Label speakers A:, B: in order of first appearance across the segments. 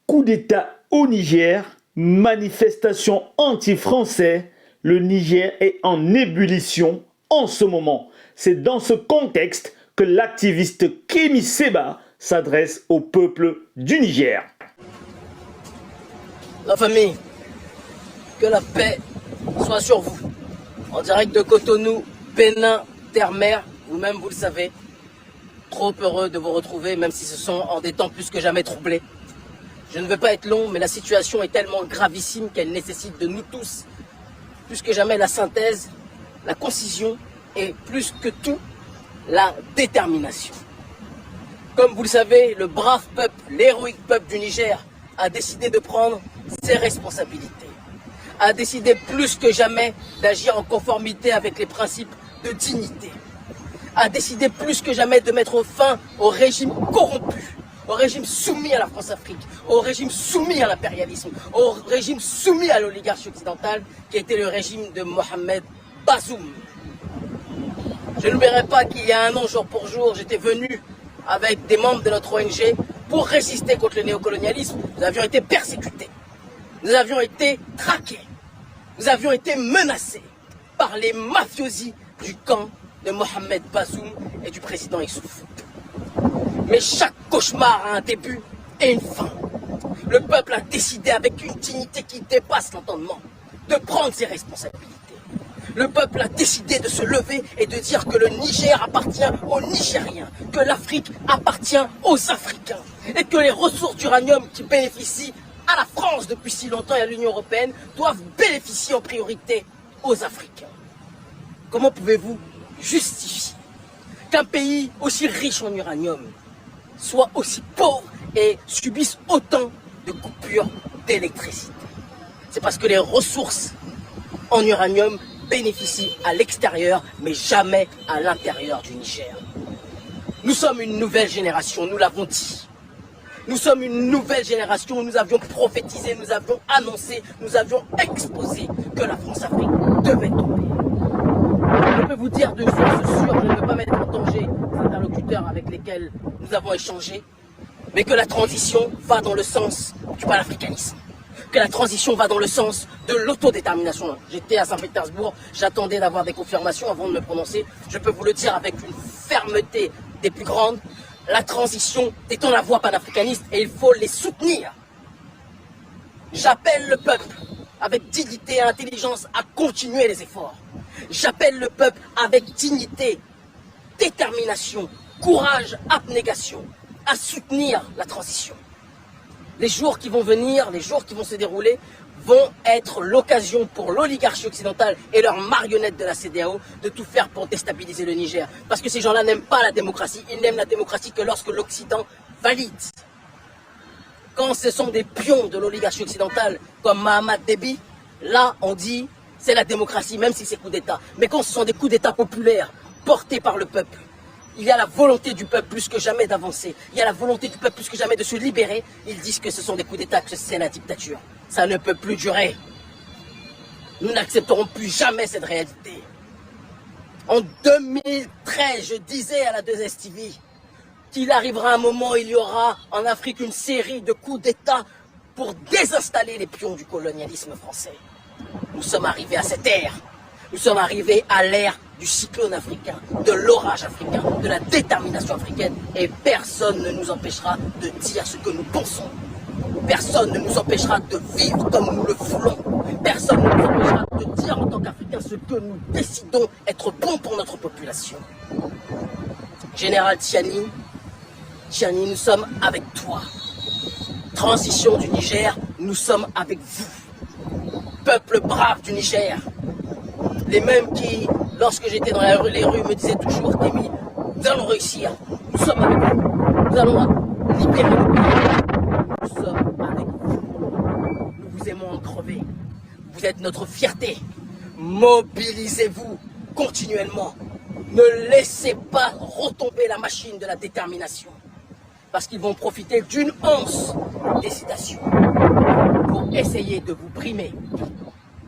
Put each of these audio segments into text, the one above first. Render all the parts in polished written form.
A: Coup d'État au Niger, manifestation anti-français, le Niger est en ébullition en ce moment. C'est dans ce contexte que l'activiste Kémi Séba s'adresse au peuple du Niger.
B: La famille, que la paix soit sur vous. En direct de Cotonou, Bénin, Terre-Mer, vous-même vous le savez. Trop heureux de vous retrouver, même si ce sont en des temps plus que jamais troublés. Je ne veux pas être long, mais la situation est tellement gravissime qu'elle nécessite de nous tous, plus que jamais, la synthèse, la concision et plus que tout, la détermination. Comme vous le savez, le brave peuple, l'héroïque peuple du Niger a décidé de prendre ses responsabilités, a décidé plus que jamais d'agir en conformité avec les principes de dignité, a décidé plus que jamais de mettre fin au régime corrompu, au régime soumis à la France-Afrique, au régime soumis à l'impérialisme, au régime soumis à l'oligarchie occidentale qui était le régime de Mohamed Bazoum. Je n'oublierai pas qu'il y a un an, jour pour jour, j'étais venu avec des membres de notre ONG pour résister contre le néocolonialisme. Nous avions été persécutés, nous avions été traqués, nous avions été menacés par les mafiosi du camp de Mohamed Bazoum et du président Issouf. Mais chaque cauchemar a un début et une fin. Le peuple a décidé avec une dignité qui dépasse l'entendement de prendre ses responsabilités. Le peuple a décidé de se lever et de dire que le Niger appartient aux Nigériens, que l'Afrique appartient aux Africains et que les ressources d'uranium qui bénéficient à la France depuis si longtemps et à l'Union européenne doivent bénéficier en priorité aux Africains. Comment pouvez-vous justifier qu'un pays aussi riche en uranium soit aussi pauvre et subisse autant de coupures d'électricité? C'est parce que les ressources en uranium bénéficient à l'extérieur, mais jamais à l'intérieur du Niger. Nous sommes une nouvelle génération, nous l'avons dit. Nous sommes une nouvelle génération, nous avions prophétisé, nous avions annoncé, nous avions exposé que la France-Afrique devait tomber. Je peux vous dire de source sûre, je ne veux pas mettre en danger les interlocuteurs avec lesquels nous avons échangé, mais que la transition va dans le sens du panafricanisme, que la transition va dans le sens de l'autodétermination. J'étais à Saint-Pétersbourg, j'attendais d'avoir des confirmations avant de me prononcer. Je peux vous le dire avec une fermeté des plus grandes, la transition est dans la voie panafricaniste et il faut les soutenir. J'appelle le peuple avec dignité et intelligence à continuer les efforts. J'appelle le peuple avec dignité, détermination, courage, abnégation, à soutenir la transition. Les jours qui vont venir, les jours qui vont se dérouler, vont être l'occasion pour l'oligarchie occidentale et leurs marionnettes de la CEDEAO de tout faire pour déstabiliser le Niger. Parce que ces gens-là n'aiment pas la démocratie, ils n'aiment la démocratie que lorsque l'Occident valide. Quand ce sont des pions de l'oligarchie occidentale comme Mahamat Déby, là on dit c'est la démocratie, même si c'est coup d'État. Mais quand ce sont des coups d'État populaires portés par le peuple, il y a la volonté du peuple plus que jamais d'avancer. Il y a la volonté du peuple plus que jamais de se libérer. Ils disent que ce sont des coups d'État, que c'est la dictature. Ça ne peut plus durer. Nous n'accepterons plus jamais cette réalité. En 2013, je disais à la 2STV qu'il arrivera un moment où il y aura en Afrique une série de coups d'État pour désinstaller les pions du colonialisme français. Nous sommes arrivés à cette ère. Nous sommes arrivés à l'ère du cyclone africain, de l'orage africain, de la détermination africaine. Et personne ne nous empêchera de dire ce que nous pensons. Personne ne nous empêchera de vivre comme nous le voulons. Personne ne nous empêchera de dire en tant qu'Africains ce que nous décidons être bon pour notre population. Général Tiani, nous sommes avec toi. Transition du Niger, nous sommes avec vous. Peuple brave du Niger. Les mêmes qui, lorsque j'étais dans les rues, me disaient toujours, Kémi, nous allons réussir. Nous sommes avec vous. Nous allons libérer le pays. Nous sommes avec vous. Nous vous aimons en crever. Vous êtes notre fierté. Mobilisez-vous continuellement. Ne laissez pas retomber la machine de la détermination. Parce qu'ils vont profiter d'une once d'hésitation pour essayer de vous brimer,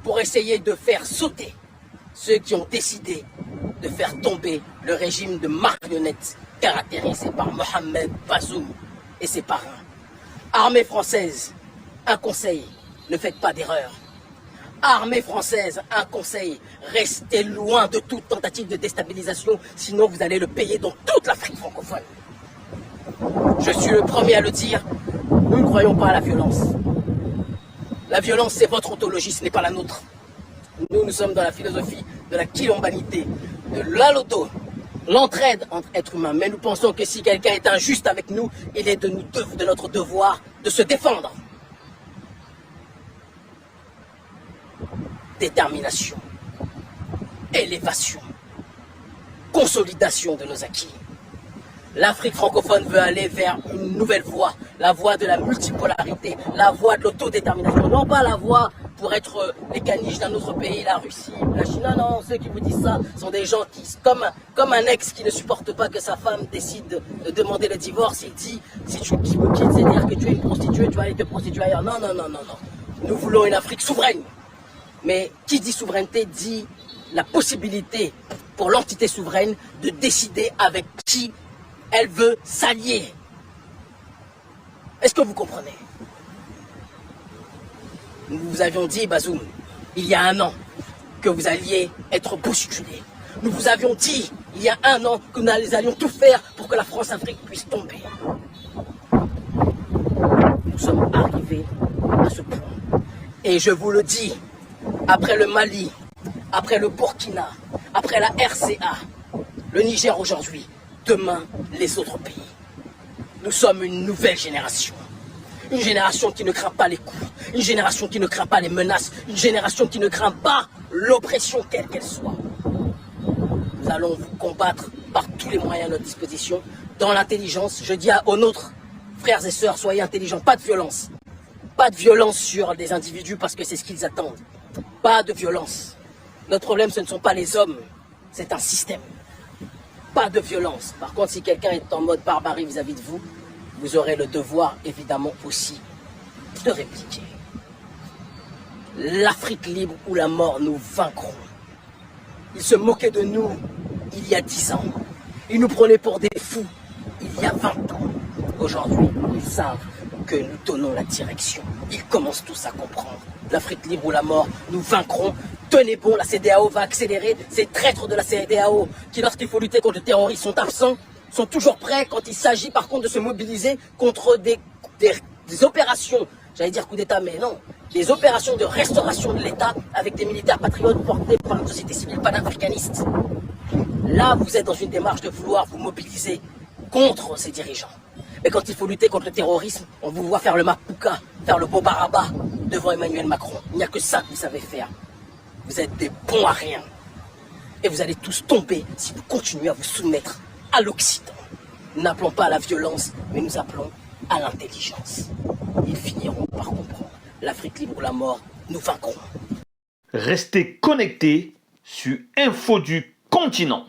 B: pour essayer de faire sauter ceux qui ont décidé de faire tomber le régime de marionnettes caractérisé par Mohamed Bazoum et ses parrains. Armée française, un conseil, ne faites pas d'erreur. Armée française, un conseil, restez loin de toute tentative de déstabilisation, sinon vous allez le payer dans toute l'Afrique francophone. Je suis le premier à le dire, nous ne croyons pas à la violence. La violence, c'est votre ontologie, ce n'est pas la nôtre. Nous sommes dans la philosophie de la quilombanité, de l'aloto, l'entraide entre êtres humains. Mais nous pensons que si quelqu'un est injuste avec nous, il est de notre devoir de se défendre. Détermination, élévation, consolidation de nos acquis. L'Afrique francophone veut aller vers une nouvelle voie, la voie de la multipolarité, la voie de l'autodétermination, non pas la voie pour être les caniches d'un autre pays, la Russie, la Chine. Non, non, ceux qui vous disent ça sont des gens qui, comme un ex qui ne supporte pas que sa femme décide de demander le divorce, il dit, si tu me quittes, c'est-à-dire que tu es une prostituée, tu vas aller te prostituer ailleurs. Non, non, non, non, non. Nous voulons une Afrique souveraine. Mais qui dit souveraineté dit la possibilité pour l'entité souveraine de décider avec qui elle veut s'allier. Est-ce que vous comprenez? Nous vous avions dit, Bazoum, il y a un an, que vous alliez être bousculé. Nous vous avions dit, il y a un an, que nous allions tout faire pour que la France-Afrique puisse tomber. Nous sommes arrivés à ce point. Et je vous le dis, après le Mali, après le Burkina, après la RCA, le Niger aujourd'hui, demain les autres pays. Nous sommes une nouvelle génération. Une génération qui ne craint pas les coups, une génération qui ne craint pas les menaces, une génération qui ne craint pas l'oppression quelle qu'elle soit. Nous allons vous combattre par tous les moyens à notre disposition, dans l'intelligence. Je dis aux nôtres frères et sœurs, soyez intelligents, pas de violence. Pas de violence sur des individus parce que c'est ce qu'ils attendent. Pas de violence. Notre problème, ce ne sont pas les hommes, c'est un système. Pas de violence. Par contre, si quelqu'un est en mode barbarie vis-à-vis de vous, vous aurez le devoir, évidemment, aussi de répliquer. L'Afrique libre ou la mort, nous vaincrons. Ils se moquaient de nous il y a 10 ans. Ils nous prenaient pour des fous il y a 20 ans. Aujourd'hui, ils savent que nous donnons la direction. Ils commencent tous à comprendre. L'Afrique libre ou la mort, nous vaincrons. Tenez bon, la CEDEAO va accélérer. Ces traîtres de la CEDEAO qui, lorsqu'il faut lutter contre le terrorisme, sont absents, sont toujours prêts quand il s'agit par contre de se mobiliser contre des opérations, j'allais dire coup d'État, mais non, des opérations de restauration de l'État avec des militaires patriotes portés par une société civile panafricaniste. Là, vous êtes dans une démarche de vouloir vous mobiliser contre ces dirigeants. Mais quand il faut lutter contre le terrorisme, on vous voit faire le Mapuka, faire le Bobaraba devant Emmanuel Macron. Il n'y a que ça que vous savez faire. Vous êtes des bons à rien. Et vous allez tous tomber si vous continuez à vous soumettre à l'Occident. Nous n'appelons pas à la violence, mais nous appelons à l'intelligence. Ils finiront par comprendre. L'Afrique libre ou la mort, nous vaincrons.
A: Restez connectés sur Info du Continent.